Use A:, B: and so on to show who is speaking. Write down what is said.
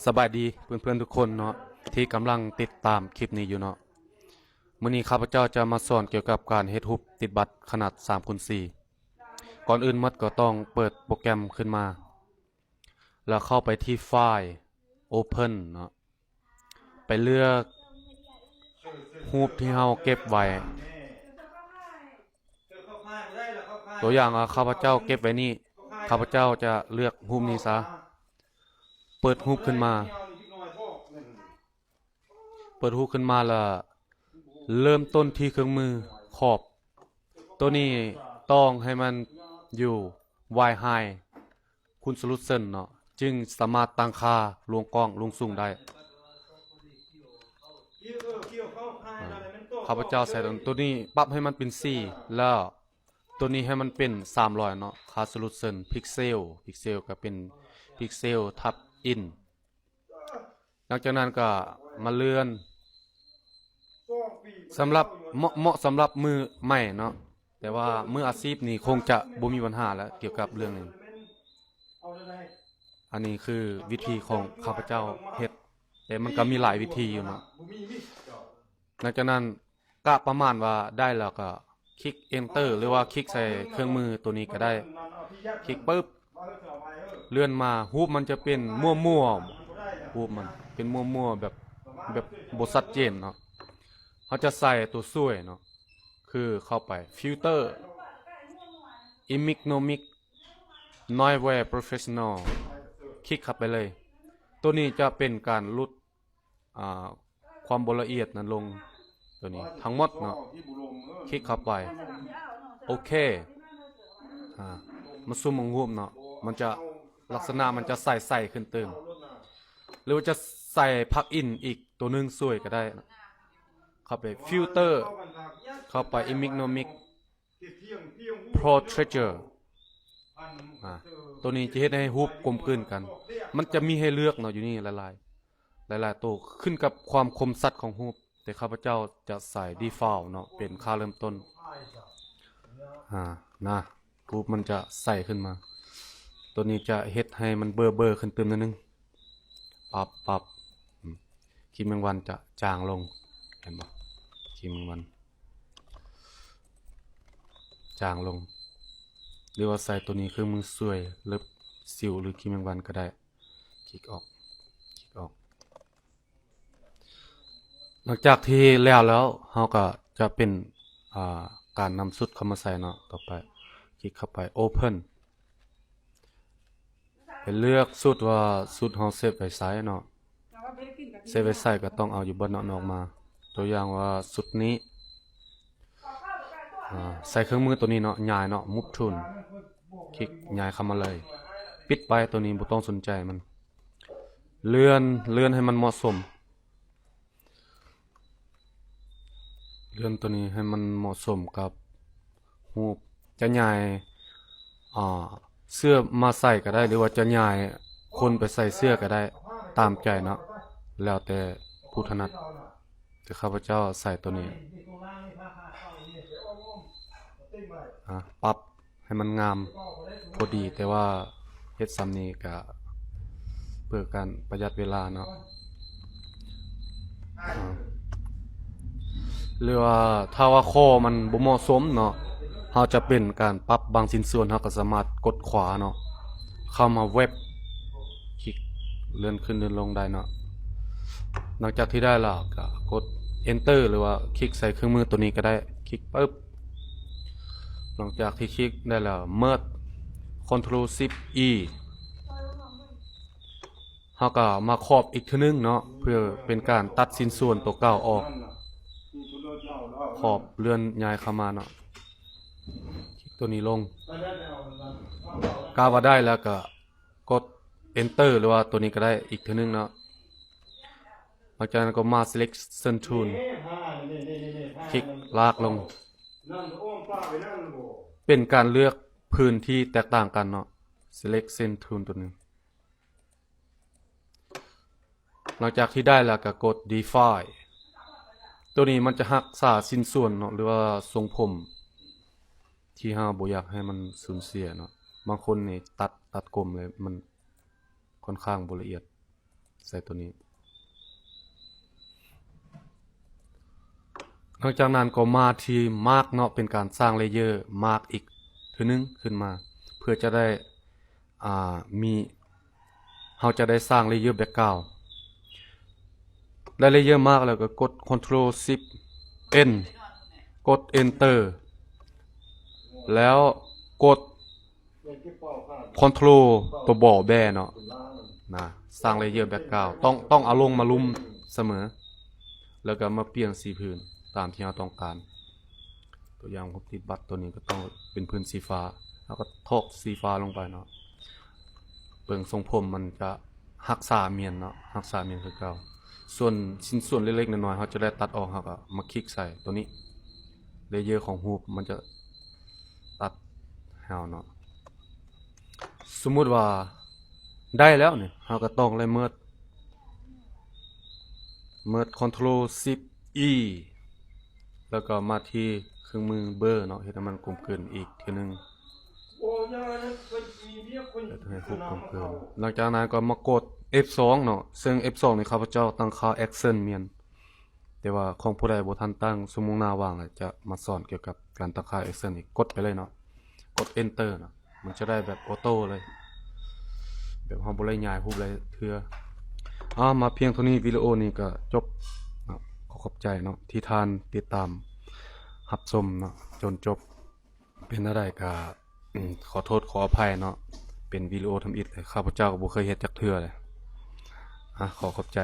A: สบายดีเพื่อนๆทุกคนเนาะที่กำลังติดตามคลิปนี้อยู่เนาะมื้อนี้ข้าพเจ้าจะมาสอนเกี่ยวกับการเฮ็ดรูปติดบัตรขนาด 3x4 ก่อนอื่นมัดก็ต้องเปิดโปรแกรมขึ้นมาแล้วเข้าไปที่ไฟล์ Open เนาะไปเลือกรูปที่เราเก็บไว้ตัวอย่างข้าพเจ้าเก็บไว้นี่ข้าพเจ้าจะเลือกรูปนี้ซะเปิดรูปขึ้นมาแล้วเริ่มต้นที่เครื่องมือขอบตัวนี้ต้องให้มันอยู่ Wide High คุณสรุปเส้นเนาะจึงสามารถตั้งค่าลงกล้องลงสูงได้ข้าพเจ้าใส่ตัวนี้ปรับให้มันเป็น4แล้วตัวนี้ให้มันเป็น300เนาะค่าสรุปเส้นพิกเซลก็เป็นพิกเซลทับอินหลังจากนั้นก็มาเลื่อนสำหรับเหมาะสำหรับมือใหม่เนาะแต่ว่ามืออาชีพนี่คงจะบ่มีปัญหาแล้วเกี่ยวกับเรื่องนี้อันนี้คือวิธีของข้าพเจ้าเฮ็ดแต่มันก็มีหลายวิธีอยู่เนาะหลังจากนั้นก็ประมาณว่าได้แล้วก็คลิก enter หรือว่าคลิกใส่เครื่องมือตัวนี้ก็ได้คลิกปึ๊บเลื่อนมารูปมันจะเป็นมั่วๆรูปมันเป็นมั่วๆแบบบ่ชัดเจนเนาะเขาจะใส่ตัวช่วยเนาะคือเข้าไปฟิลเตอร์ Imignomic Noise Professional คลิกเข้าไปเลยตัวนี้จะเป็นการลดความละเอียดนั้นลงตัวนี้ทั้งหมดเนาะคลิกเข้าไปโอเคมาซูมมองรูปเนาะมันจะลักษณะมันจะใส่ขึ้นตึงหรือว่าจะใส่พลักอินอีกตัวนึงช่วยก็ได้เข้าไปฟิลเตอร์เข้าไป Imignomic Portraiture ตัวนี้จะเฮ็ดให้รูปกลมกลืนกันมันจะมีให้เลือกเนาะอยู่นี่หลายตัวขึ้นกับความคมชัดของรูปแต่ข้าพเจ้าจะใส่ default เนาะเป็นค่าเริ่มต้นนะรูปมันจะใส่ขึ้นมาตัวนี้จะเฮ็ดให้มันเบอร์ขึ้นเติมนิดนึงปรับขีดแมงวันจะจางลงเห็นบ่ขีดแมงวันจางลงหรือว่าใส่ตัวนี้คือมือสวยเล็บสิวหรือขีดแมงวันก็ได้คลิกออกหลังจากที่แล้วเราก็จะเป็นการนำสุดเข้ามาใส่เนาะต่อไปคลิกเข้าไป Open ไปเลือกสุดว่าสุดเราเซฟไว้ไซส์เนาะเซฟไว้ไซส์ก็ต้องเอาอยู่บนนอกมาตัวอย่างว่าสุดนี้ใส่เครื่องมือตัวนี้เนาะย้ายเนาะ Move Tool คลิกย้ายเข้ามาเลยปิดไปตัวนี้บ่ต้องสนใจมันเลื่อนให้มันเหมาะสมเลื่อนตัวนี้ให้มันเหมาะสมกับรูปจะย้ายเสื้อมาใส่ก็ได้หรือว่าจะย้ายคนไปใส่เสื้อก็ได้ตามใจเนาะแล้วแต่ผู้ถนัดแต่ข้าพเจ้าใส่ตัวนี้ปรับให้มันงามพอดีแต่ว่าเฮ็ดซ้ำนี้ก็เพื่อการประหยัดเวลาเนาะหรือว่าถ้าว่าคอมันบ่เหมาะสมเนาะเราจะเป็นการปรับบางชิ้นส่วนเราก็สามารถกดขวาเนาะเข้ามาเว็บคลิกเลื่อนขึ้นเลื่อนลงได้เนาะหลังจากที่ได้แล้วก็กด enter หรือว่าคลิกใส่เครื่องมือตัวนี้ก็ได้คลิกปึ๊บหลังจากที่คลิกได้แล้ว merge Ctrl Shift E เราก็มาครอบอีกทีนึงเนาะเพื่อเป็นการตัดชิ้นส่วนตัวเก่าออกขอบเลื่อนย้ายเข้ามาเนาะคลิกตัวนี้ลงกาว่าได้แล้วก็กด enter หรือว่าตัวนี้ก็ได้อีกทีนึงเนาะหลังจากนั้นก็มา selection tool คลิกลากลงเป็นการเลือกพื้นที่แตกต่างกันเนาะ selection tool ตัวนึงหลังจากที่ได้แล้วก็กด define ตัวนี้มันจะรักษาชิ้นส่วนเนาะหรือว่าทรงผมที่เราบ่อยากให้มันสูญเสียเนาะบางคนนี่ตัดกลมเลยมันค่อนข้างบ่ละเอียด ใส่ตัวนี้นอกจากนั้นก็มาที่มาร์กเนาะเป็นการสร้างเลเยอร์มาร์กอีกทีนึงขึ้นมาเพื่อจะได้มีเราจะได้สร้างเลเยอร์แบ็กกราวด์ได้เลเยอร์มากแล้วก็กด Ctrl Shift N กด Enter แล้วกด Ctrl ตัวบ่อแบเนาะนะสร้างเลเยอร์แบ็กกราวด์ต้องเอาลงมาลุมเสมอแล้วก็มาเปลี่ยนสีพื้นตามที่เราต้องการตัวอย่างผมติดบัตรตัวนี้ก็ต้องเป็นพื้นสีฟ้าแล้วก็ทอกสีฟ้าลงไปเนาะเปิงทรงผมมันจะรักษาเมียนเนาะรักษาเมียนคือเก่าส่วนชิ้นส่วนเล็กๆน้อยๆเขาจะได้ตัดออกเขาก็มาคลิกใส่ตัวนี้เลเยอร์ของรูปมันจะตัดเฮาเนาะสมมุติว่าได้แล้วเนี่ยเราก็ต้องเลยเมิด Ctrl Shift E แล้วก็มาที่เครื่องมือเบอร์เนาะเฮ็ดให้มันกลมกลืนอีกทีนึงให้รูปกลมกลืนหลังจากนั้นก็มากด F2 เนาะซึ่ง F2 นี่ข้าพเจ้าตั้งค่า Action เมียนแต่ว่าของผู้ใดบ่ทันตั้งสมมุติหน้าว่างแล้วจะมาสอนเกี่ยวกับการตั้งค่า Action อีกกดไปเลยเนาะกด Enter เนาะมันจะได้แบบออโต้เลยแบบเฮาบ่ได้ย้ายรูปเลยเทื่อมาเพียงเท่านี้วิดีโอนี้ก็จบขอขอบใจเนาะที่ท่านติดตามรับชมเนาะจนจบเป็นอะไรก็ขอโทษขออภัยเนาะเป็นวิดีโอทำอิฐเลยข้าพเจ้าก็บ่เคยเฮ็ดจักเทื่อเลยขอขอบใจ